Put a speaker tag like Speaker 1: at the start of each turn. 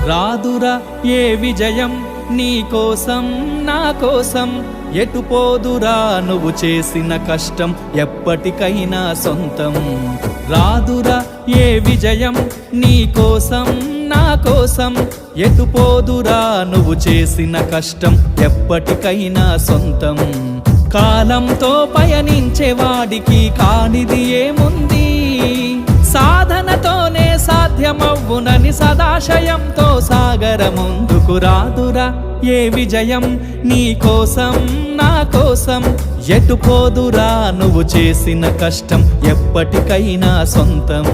Speaker 1: రాదురా ఏ విజయం నీ కోసం నా కోసం, ఎటు పోదురా నువ్వు చేసిన కష్టం ఎప్పటికైనా సొంతం. రాదురా ఏ విజయం నీ కోసం నా కోసం, ఎటు పోదురా నువ్వు చేసిన కష్టం ఎప్పటికైనా సొంతం. కాలంతో పయనించే వాడికి కానిది ఏముంది, సాధనతోనే సాధ్యమవ్వునని సదాశయంతో సాగర ముందుకు. రాదురా ఏ విజయం నీ కోసం నా కోసం, ఎటు పోదురా నువ్వు చేసిన కష్టం ఎప్పటికైనా సొంతం.